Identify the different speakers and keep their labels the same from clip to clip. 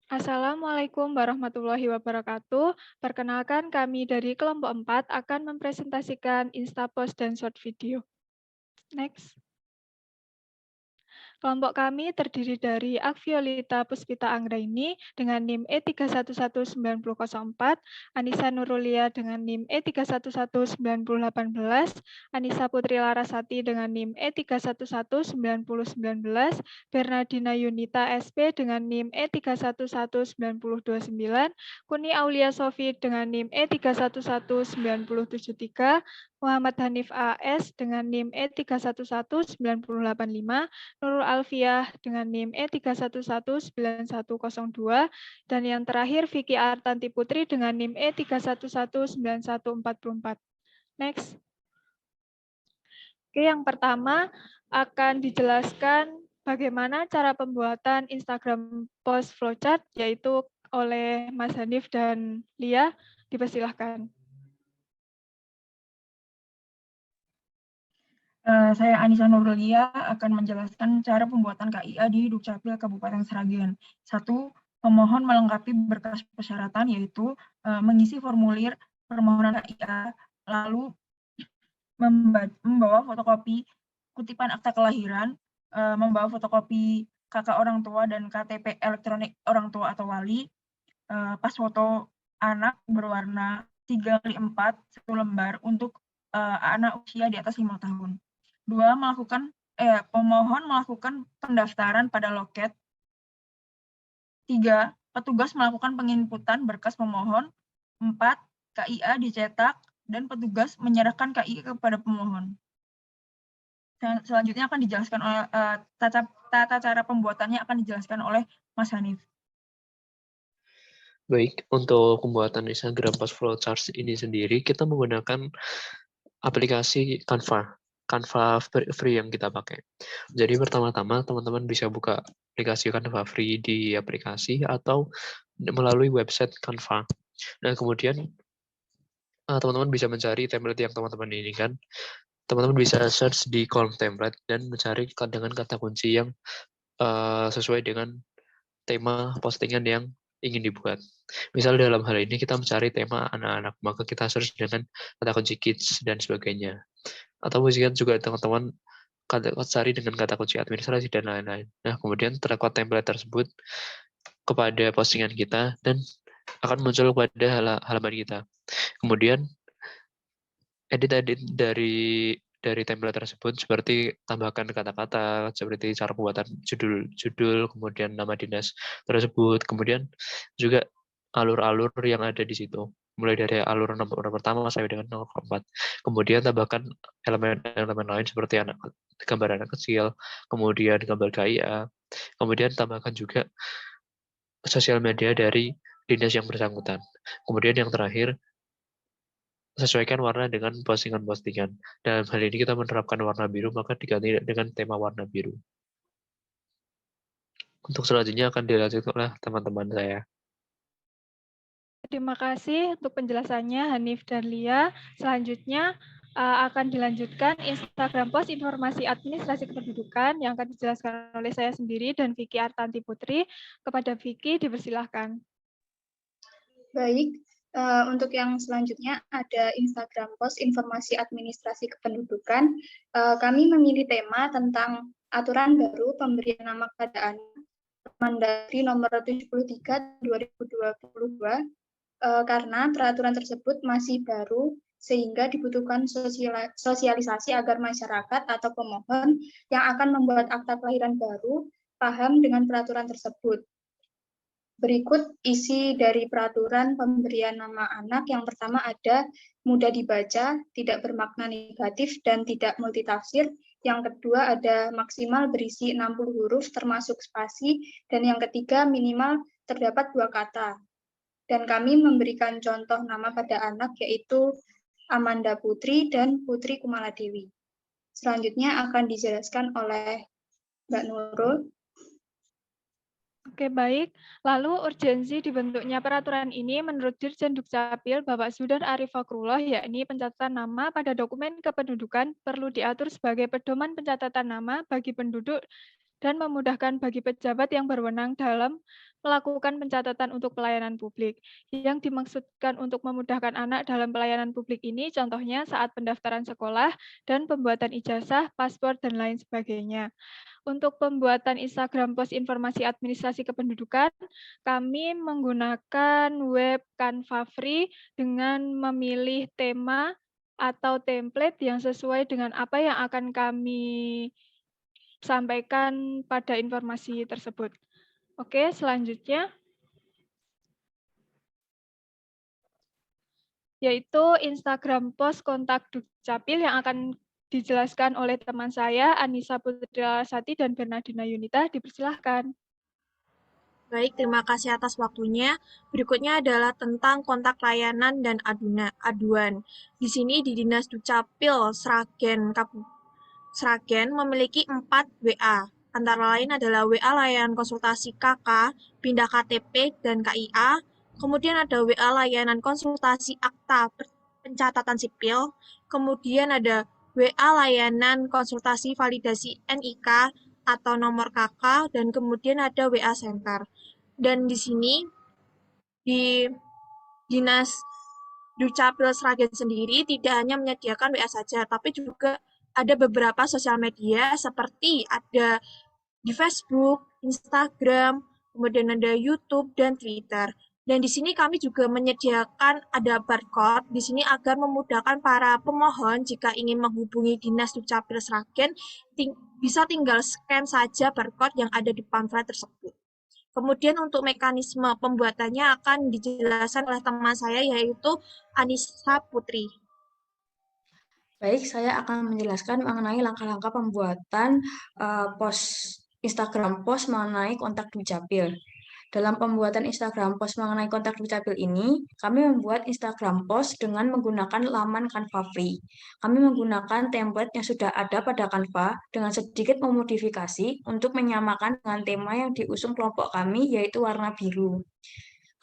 Speaker 1: Assalamualaikum warahmatullahi wabarakatuh. Perkenalkan kami dari kelompok 4 akan mempresentasikan Instapost dan short video. Next. Kelompok kami terdiri dari Akviolita Puspita Anggraini dengan NIM E311904, Anissa Nurulia dengan NIM E311918, Anissa Putri Larasati dengan NIM E311919, Bernardina Yunita SP dengan NIM E311929, Kuni Aulia Sofi dengan NIM E311973, Muhammad Hanif AS dengan NIM E311985, Nurul Alfiah dengan NIM E3119102, dan yang terakhir Vicky Artanti Putri dengan NIM E3119144. Next. Oke, yang pertama akan dijelaskan bagaimana cara pembuatan Instagram post flowchart, yaitu oleh Mas Hanif dan Lia. Dipersilahkan.
Speaker 2: Saya Anissa Nurulia akan menjelaskan cara pembuatan KIA di Dukcapil Kabupaten Sragen. 1. Pemohon melengkapi berkas persyaratan yaitu mengisi formulir permohonan KIA, lalu membawa fotokopi kutipan akta kelahiran, membawa fotokopi kakak orang tua dan KTP elektronik orang tua atau wali, pas foto anak berwarna 3x4 1 lembar untuk anak usia di atas 5 tahun. 2. Pemohon melakukan pendaftaran pada loket. 3. Petugas melakukan penginputan berkas pemohon. 4. KIA dicetak dan petugas menyerahkan KIA kepada pemohon. Selanjutnya akan dijelaskan oleh tata cara pembuatannya akan dijelaskan oleh Mas Hanif.
Speaker 3: Baik, untuk pembuatan Instagram Post Flowchart ini sendiri, kita menggunakan aplikasi Canva free yang kita pakai. Jadi pertama-tama teman-teman bisa buka aplikasi Canva free di aplikasi atau melalui website Canva. Nah, kemudian teman-teman bisa mencari template yang teman-teman inginkan. Teman-teman bisa search di kolom template dan mencari dengan kata kunci yang sesuai dengan tema postingan yang ingin dibuat. Misal dalam hal ini kita mencari tema anak-anak, maka kita search dengan kata kunci kids dan sebagainya. Atau misalkan juga teman-teman cari dengan kata kunci administrasi dan lain-lain. Nah, kemudian terdapat template tersebut kepada postingan kita dan akan muncul pada halaman kita. Kemudian edit dari template tersebut seperti tambahkan kata-kata, seperti cara pembuatan judul, kemudian nama dinas tersebut, kemudian juga alur-alur yang ada di situ. Mulai dari alur nomor pertama sampai dengan nomor keempat. Kemudian tambahkan elemen-elemen lain seperti gambar anak kecil, kemudian gambar KIA, kemudian tambahkan juga sosial media dari dinas yang bersangkutan. Kemudian yang terakhir, sesuaikan warna dengan postingan-postingan. Dalam hal ini kita menerapkan warna biru, maka diganti dengan tema warna biru. Untuk selanjutnya akan dilanjutkan oleh teman-teman saya.
Speaker 1: Terima kasih untuk penjelasannya Hanif dan Lia. Selanjutnya akan dilanjutkan Instagram post informasi administrasi kependudukan yang akan dijelaskan oleh saya sendiri dan Vicky Artanti Putri. Kepada Vicky, dipersilahkan.
Speaker 4: Baik, untuk yang selanjutnya ada Instagram post informasi administrasi kependudukan. Kami memilih tema tentang aturan baru pemberian nama pada anak Mendagri nomor 73 2022 karena peraturan tersebut masih baru sehingga dibutuhkan sosialisasi agar masyarakat atau pemohon yang akan membuat akta kelahiran baru paham dengan peraturan tersebut. Berikut isi dari peraturan pemberian nama anak. Yang pertama ada mudah dibaca, tidak bermakna negatif, dan tidak multitafsir. Yang kedua ada maksimal berisi 60 huruf termasuk spasi. Dan yang ketiga minimal terdapat 2 kata. Dan kami memberikan contoh nama pada anak yaitu Amanda Putri dan Putri Kumaladewi. Selanjutnya akan dijelaskan oleh Mbak Nurul.
Speaker 1: Oke, baik. Lalu urgensi dibentuknya peraturan ini menurut Dirjen Dukcapil Bapak Sudar Arif Fakrullah, yakni pencatatan nama pada dokumen kependudukan perlu diatur sebagai pedoman pencatatan nama bagi penduduk dan memudahkan bagi pejabat yang berwenang dalam melakukan pencatatan untuk pelayanan publik. Yang dimaksudkan untuk memudahkan anak dalam pelayanan publik ini contohnya saat pendaftaran sekolah dan pembuatan ijazah, paspor, dan lain sebagainya. Untuk pembuatan Instagram post informasi administrasi kependudukan, kami menggunakan web Canva Free dengan memilih tema atau template yang sesuai dengan apa yang akan kami sampaikan pada informasi tersebut. Oke, selanjutnya yaitu Instagram post kontak Dukcapil yang akan dijelaskan oleh teman saya, Anissa Putri Larsati dan Bernardina Yunita. Dipersilahkan.
Speaker 5: Baik, terima kasih atas waktunya. Berikutnya adalah tentang kontak layanan dan aduan. Di sini di Dinas Dukcapil Sragen memiliki 4 WA. Antara lain adalah WA layanan konsultasi KK, pindah KTP, dan KIA. Kemudian ada WA layanan konsultasi akta pencatatan sipil. Kemudian ada WA layanan konsultasi validasi NIK atau nomor KK, dan kemudian ada WA Center. Dan di sini, di Dinas Dukcapil Sragen sendiri tidak hanya menyediakan WA saja, tapi juga ada beberapa sosial media seperti ada di Facebook, Instagram, kemudian ada YouTube, dan Twitter. Dan di sini kami juga menyediakan ada barcode di sini agar memudahkan para pemohon jika ingin menghubungi Dinas Dukcapil Sragen bisa tinggal scan saja barcode yang ada di pamflet tersebut. Kemudian untuk mekanisme pembuatannya akan dijelaskan oleh teman saya yaitu Anissa Putri.
Speaker 6: Baik, saya akan menjelaskan mengenai langkah-langkah pembuatan Instagram post mengenai kontak Dukcapil. Dalam pembuatan Instagram post mengenai kontak Dukcapil ini, kami membuat Instagram post dengan menggunakan laman Canva Free. Kami menggunakan template yang sudah ada pada Canva dengan sedikit memodifikasi untuk menyamakan dengan tema yang diusung kelompok kami, yaitu warna biru.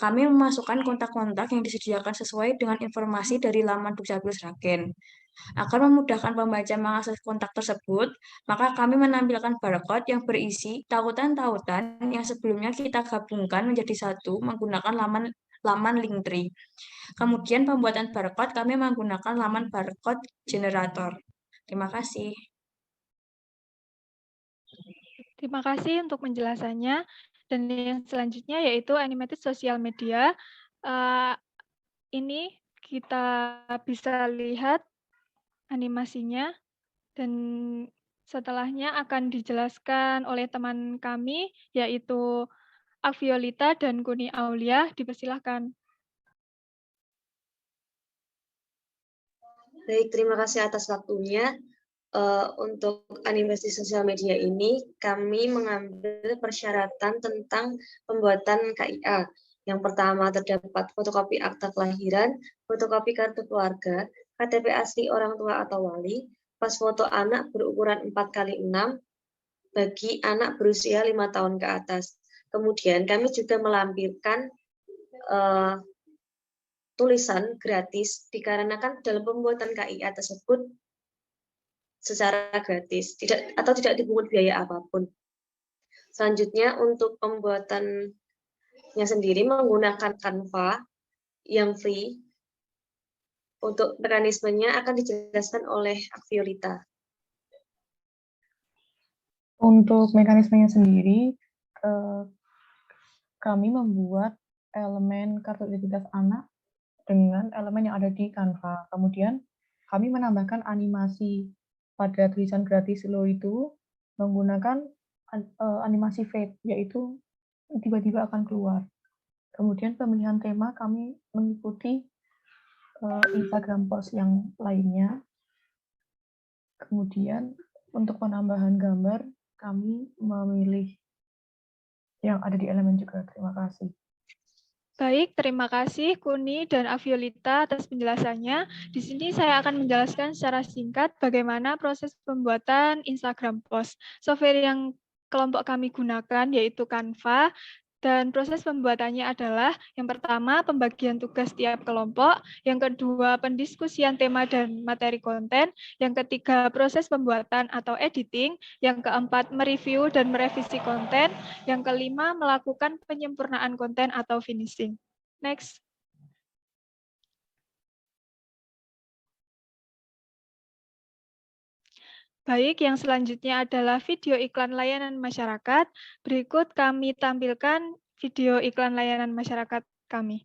Speaker 6: Kami memasukkan kontak-kontak yang disediakan sesuai dengan informasi dari laman Dukcapil Sragen. Agar memudahkan pembaca mengakses kontak tersebut, maka kami menampilkan barcode yang berisi tautan-tautan yang sebelumnya kita gabungkan menjadi satu menggunakan laman Linktree. Kemudian pembuatan barcode kami menggunakan laman barcode generator. Terima kasih.
Speaker 1: Terima kasih untuk penjelasannya. Dan yang selanjutnya yaitu animated social media. Ini kita bisa lihat animasinya dan setelahnya akan dijelaskan oleh teman kami yaitu Aviolita dan Kuni Aulia. Dipersilahkan.
Speaker 7: Baik, terima kasih atas waktunya. Untuk animasi sosial media ini, kami mengambil persyaratan tentang pembuatan KIA. Yang pertama terdapat fotokopi akta kelahiran, fotokopi kartu keluarga, KTP asli orang tua atau wali, pas foto anak berukuran 4x6 bagi anak berusia 5 tahun ke atas. Kemudian kami juga melampirkan tulisan gratis dikarenakan dalam pembuatan KIA tersebut secara gratis, tidak dipungut biaya apapun. Selanjutnya untuk pembuatannya sendiri menggunakan Canva yang free. Untuk mekanismenya akan dijelaskan oleh Aviolita.
Speaker 8: Untuk mekanismenya sendiri, kami membuat elemen kartu identitas anak dengan elemen yang ada di Canva. Kemudian kami menambahkan animasi pada tulisan gratis lo itu menggunakan animasi fade, yaitu tiba-tiba akan keluar. Kemudian pemilihan tema kami mengikuti Instagram post yang lainnya. Kemudian untuk penambahan gambar kami memilih yang ada di elemen juga. Terima kasih.
Speaker 1: Baik, terima kasih Kuni dan Aviolita atas penjelasannya. Di sini saya akan menjelaskan secara singkat bagaimana proses pembuatan Instagram post. Software yang kelompok kami gunakan yaitu Canva. Dan proses pembuatannya adalah yang pertama pembagian tugas tiap kelompok, yang kedua pendiskusian tema dan materi konten, yang ketiga proses pembuatan atau editing, yang keempat mereview dan merevisi konten, yang kelima melakukan penyempurnaan konten atau finishing. Next. Baik, yang selanjutnya adalah video iklan layanan masyarakat. Berikut kami tampilkan video iklan layanan masyarakat kami.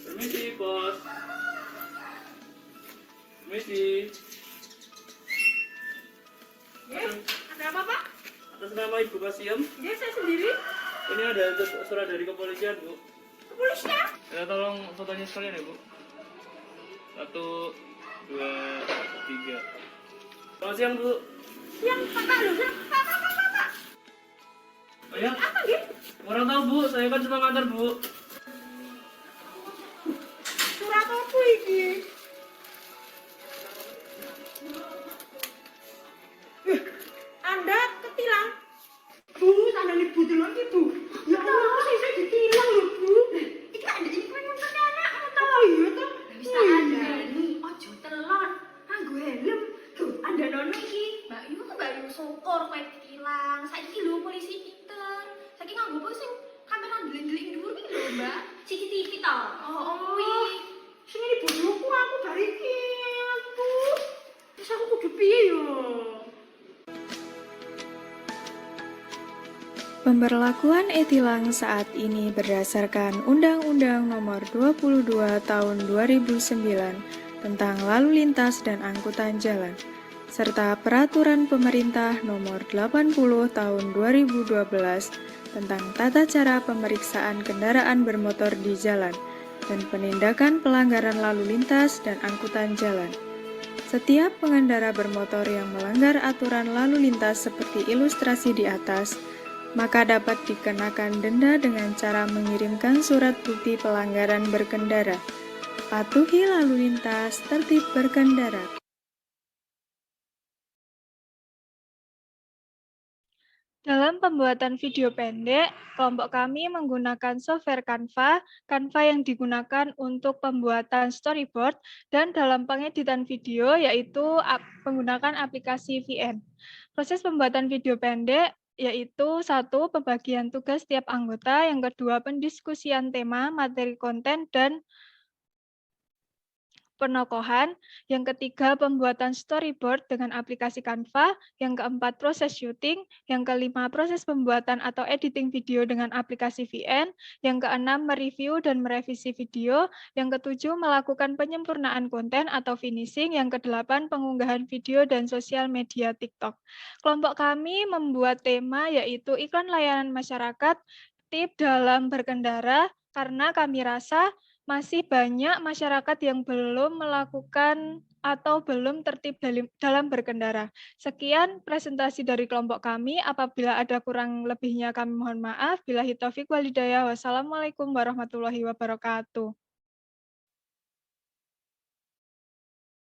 Speaker 9: Permisi, Bos. Permisi.
Speaker 2: Ada apa, Pak?
Speaker 9: Atas nama Ibu Pasiem,
Speaker 2: Dia saya sendiri.
Speaker 9: ini ada surat dari kepolisian, Bu.
Speaker 2: Kepolisian?
Speaker 9: Ya, tolong fotonya sekalian ya, Bu. 1, 2, 3. Selamat siang, Bu.
Speaker 2: Yang kakak loh, kakak.
Speaker 9: Oh ya?
Speaker 2: Apa gitu?
Speaker 9: Kurang tahu, Bu. Saya kan cuma ngantar, Bu.
Speaker 2: Surat apa ini? Anda ketilang? Bu, tanda ibu dulu ibu. Ya Allah, saya ditilang loh, Bu. Iki ada iklan untuk anak, tahu ya toh?
Speaker 10: Bisa ada nih, ojo telon, nganggo helm. Tuh, ada nono iki. Mbak Yu tuh Mbak Yu syukur kowe ditilang. Saiki lho polisi pinter. Saiki nganggo apa sing kamera ndeling-ndeling dhuwur iki lho, Mbak. CCTV to.
Speaker 2: Oh,
Speaker 10: Kuwi.
Speaker 2: sing ini bodohku aku bari iki, aku. Terus aku kudu piye yo?
Speaker 11: Pemberlakuan e-tilang saat ini berdasarkan Undang-Undang Nomor 22 Tahun 2009 tentang Lalu Lintas dan Angkutan Jalan, serta Peraturan Pemerintah Nomor 80 Tahun 2012 tentang Tata Cara Pemeriksaan Kendaraan Bermotor di Jalan dan Penindakan Pelanggaran Lalu Lintas dan Angkutan Jalan. Setiap pengendara bermotor yang melanggar aturan lalu lintas seperti ilustrasi di atas, maka dapat dikenakan denda dengan cara mengirimkan surat bukti pelanggaran berkendara. Patuhi lalu lintas, tertib berkendara.
Speaker 1: Dalam pembuatan video pendek, kelompok kami menggunakan software Canva yang digunakan untuk pembuatan storyboard, dan dalam pengeditan video yaitu menggunakan aplikasi VN. Proses pembuatan video pendek yaitu 1. Pembagian tugas tiap anggota, yang kedua pendiskusian tema, materi konten, dan penokohan, yang ketiga pembuatan storyboard dengan aplikasi Canva, yang keempat proses syuting, yang kelima proses pembuatan atau editing video dengan aplikasi VN, yang keenam mereview dan merevisi video, yang ketujuh melakukan penyempurnaan konten atau finishing, yang kedelapan pengunggahan video dan sosial media TikTok. Kelompok kami membuat tema yaitu iklan layanan masyarakat, tip dalam berkendara, karena kami rasa masih banyak masyarakat yang belum melakukan atau belum tertib dalam berkendara. Sekian presentasi dari kelompok kami. Apabila ada kurang lebihnya kami mohon maaf. Billahi taufik wal hidayah. Wassalamualaikum warahmatullahi wabarakatuh.